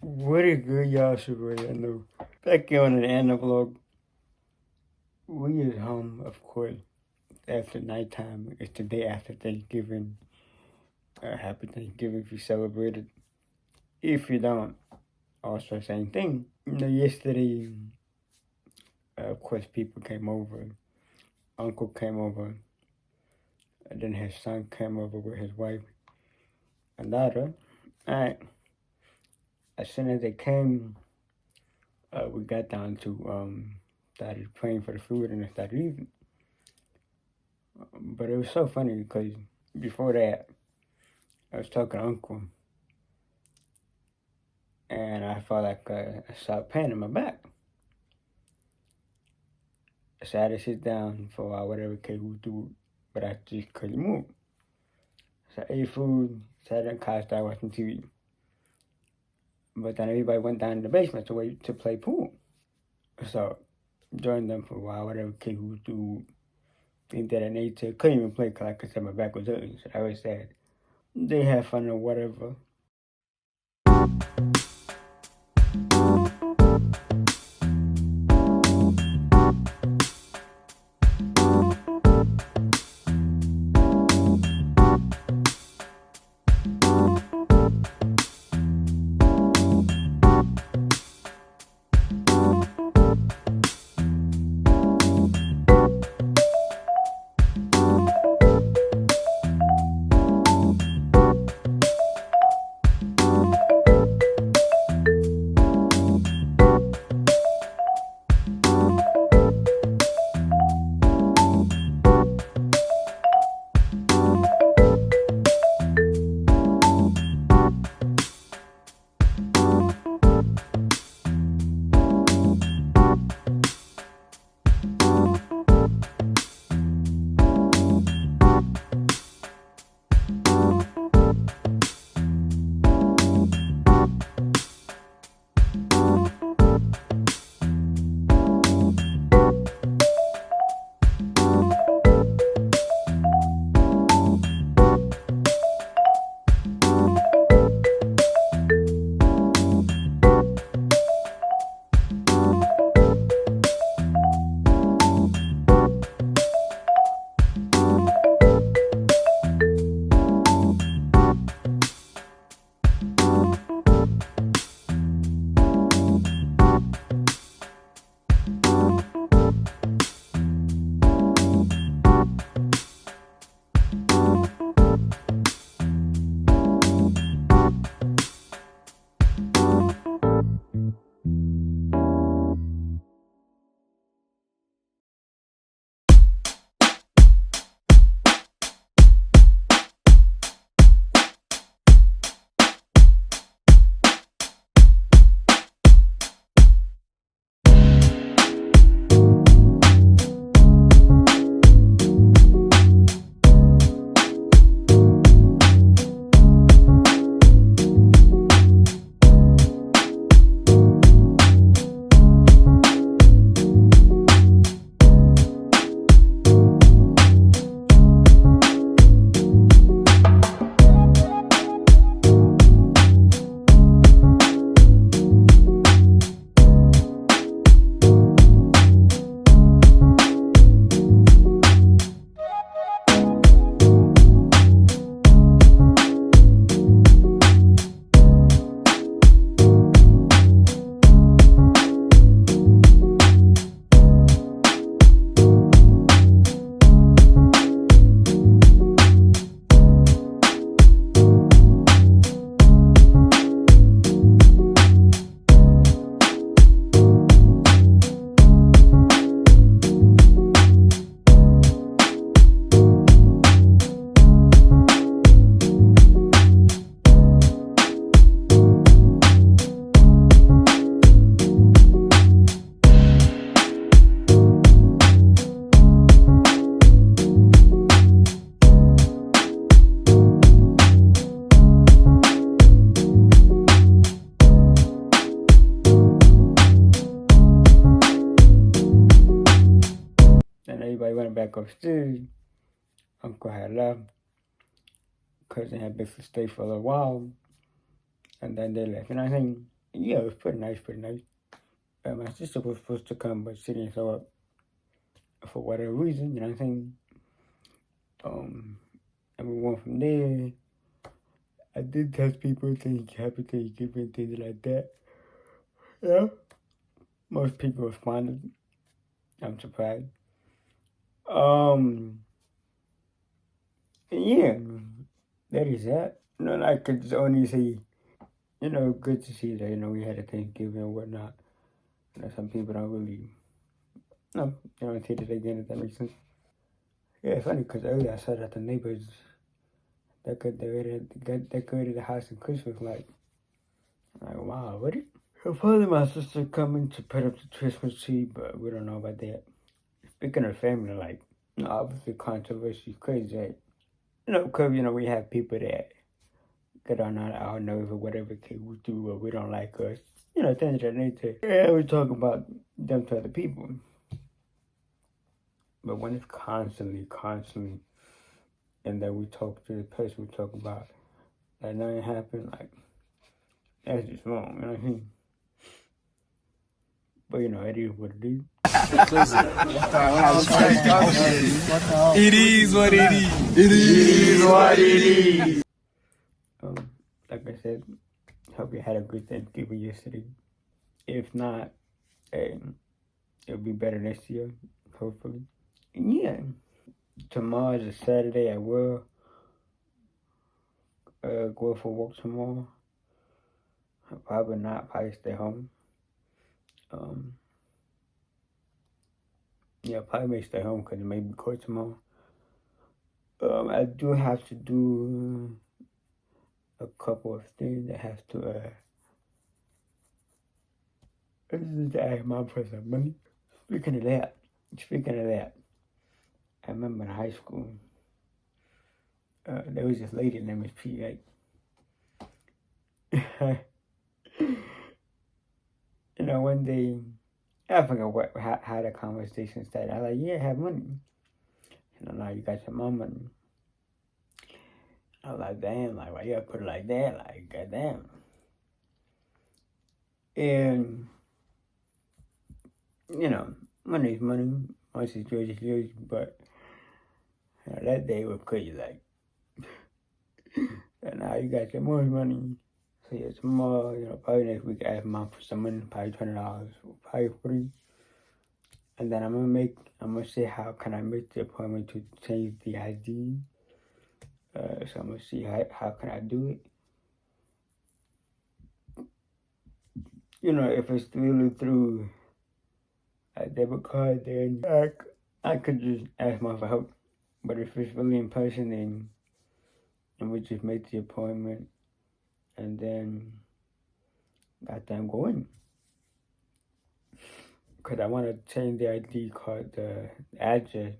What a good y'all super I know. Back on the Antno vlog, we is home, of course, after nighttime. It's the day after Thanksgiving. Happy Thanksgiving if you celebrated. If you don't, also same thing. Yesterday, of course, people came over. Uncle came over. And then his son came over with his wife and daughter. Alright. As soon as they came, we got down to started praying for the food and I started eating. But it was so funny because before that, I was talking to Uncle, and I felt like a sharp pain in my back. So I had to sit down for a while, whatever K would do, but I just couldn't move. So I ate food, sat on the couch, started watching TV. But then everybody went down in the basement to play pool. So joined them for a while, whatever K would do. Think that I need to, couldn't even play because like I said, my back was hurting. So I was sad. They had fun or whatever. Then everybody went back upstairs. Uncle had left. Cousin had basically stayed for a little while. And then they left. You know what I'm saying? Yeah, it was pretty nice, my sister was supposed to come, but she didn't show up for whatever reason, you know what I'm saying? And we went from there. I did text people saying happy Thanksgiving, things like that. Yeah. Most people responded. I'm surprised. Um, yeah, that is that. I could just only say, good to see that, we had a Thanksgiving and whatnot. Some people don't really, they don't take it again, if that makes sense. Yeah, it's funny because earlier I saw that the neighbors decorated the house in Christmas lights. I'm like, wow, what? Supposedly my sister coming to put up the Christmas tree, but we don't know about that. Speaking of family, like, obviously controversy is crazy, right? Because, we have people that get on our nerves or whatever we do or we don't like us. Things of that nature. Yeah, we talk about them to other people. But when it's constantly, and then we talk to the person we talk about, that nothing happened, like, that's just wrong, you know what I mean? But, it is what it is. It is what it is. It is what it is. Like I said, hope you had a good Thanksgiving yesterday. If not, it'll be better next year, hopefully. And yeah, tomorrow is a Saturday. I will go for work tomorrow. Probably not. Probably stay home. Probably may stay home because it may be cold tomorrow. I do have to do a couple of things. I have to ask mom for some money. Speaking of that, I remember in high school, there was this lady named Miss P. Like, one day, I forgot how the conversation started. I was like, yeah, I have money. Now you got your mom money. I was like, damn, like, why you gotta put it like that? Like, goddamn. And, money is money. Once it's yours, but that day was crazy, like, and now you got your more money. So yeah, tomorrow, probably next week I ask mom for some money, probably $20, probably free. And then I'm gonna say how can I make the appointment to change the ID. So I'm gonna see how can I do it. If it's really through a debit card, then I could just ask mom for help. But if it's really in person, then we just make the appointment and then got them going. Because I want to change the ID card, the address,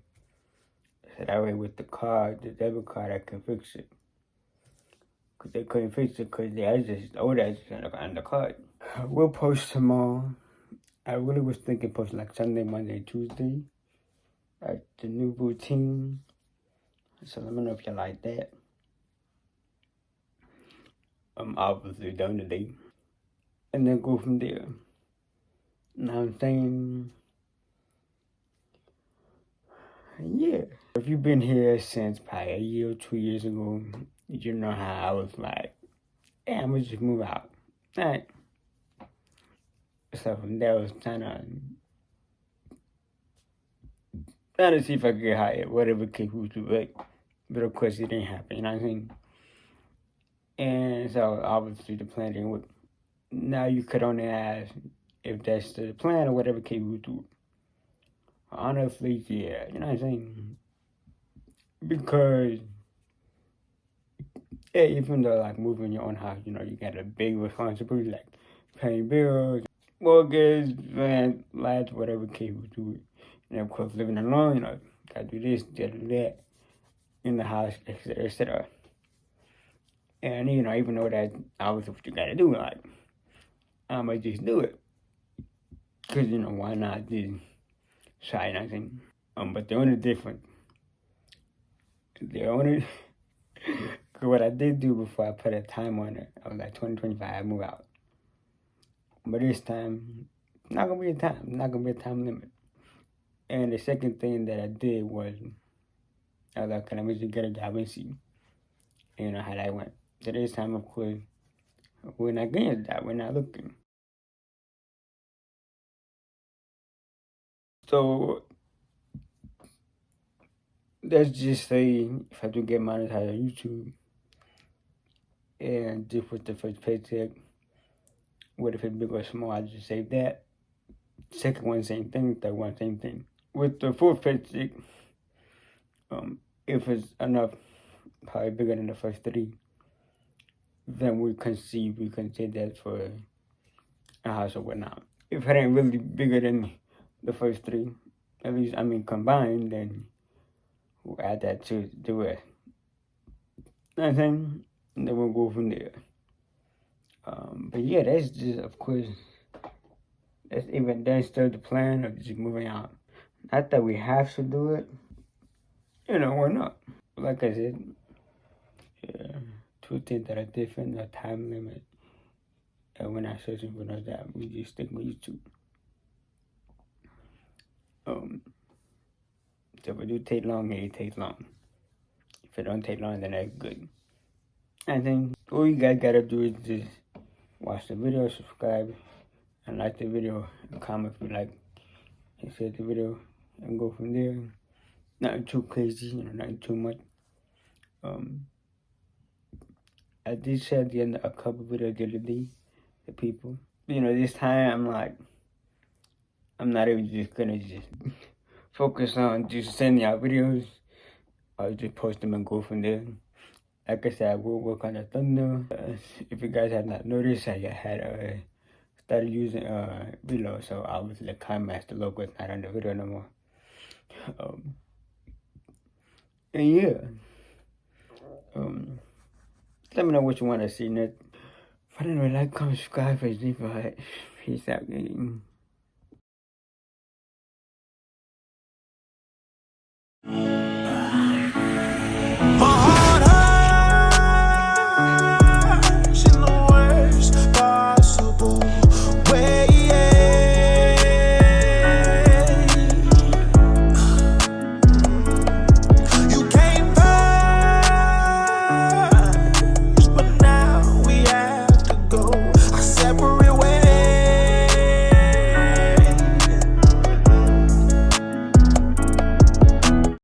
so that way with the card, the debit card, I can fix it. Because they couldn't fix it because the address is the old address on the card. We'll post tomorrow. I really was thinking post like Sunday, Monday, Tuesday. Like the new routine. So let me know if you like that. I'm obviously done today. And then go from there. Now I'm saying, yeah. If you've been here since probably a year or 2 years ago, you know how I was like, yeah, I'm gonna just move out. Alright. So from there I was trying to see if I could get hired, whatever case was to right. But of course it didn't happen, you know what I'm saying? And so obviously the plan didn't work. Now you could only ask if that's the plan or whatever case we do. Honestly, yeah, you know what I'm saying? Because yeah, even though like moving your own house, you got a big responsibility like paying bills, mortgage, rent, lights, whatever case we do. And of course living alone, gotta do this, gotta do that in the house, etc., etc. And even though that obviously what you gotta do, like I might just do it. Cause why not just try nothing? But the only difference, what I did do before I put a time on it, I was like 2025, I move out. But this time, not gonna be a time. Not gonna be a time limit. And the second thing that I did was I was like, can I just get a job and see, you know, how that went. So this time, of course, we're not getting a job. We're not looking. So let's just say if I do get monetized on YouTube and just with the first paycheck, what if it's big or small, I just save that. Second one, same thing. Third one, same thing. With the fourth paycheck, if it's enough, probably bigger than the first three, then we can say that for a house or whatnot. If it ain't really bigger than the first three, at least, I mean, combined, then we'll add that to the rest. And then we'll go from there. But yeah, that's just, of course, that's even then still the plan of just moving out. Not that we have to do it, you know, why not? Like I said, yeah, two things that are different, no time limit. And we're not searching for no job, we just stick with YouTube. So if it do take long, it takes long. If it don't take long, then that's good. And then all you guys gotta do is just watch the video, subscribe, and like the video, and comment if you like, and share the video, and go from there. Nothing too crazy, you know, nothing too much. I did share a couple videos the other day, the people. You know, this time I'm not even just gonna just focus on just sending out videos. I'll just post them and go from there. Like I said, I will work on the thumbnail. If you guys have not noticed, I had started using below, so obviously the KineMaster logo is not on the video no more. And yeah, let me know what you want to see next. If I didn't like, comment, subscribe, peace out, gang.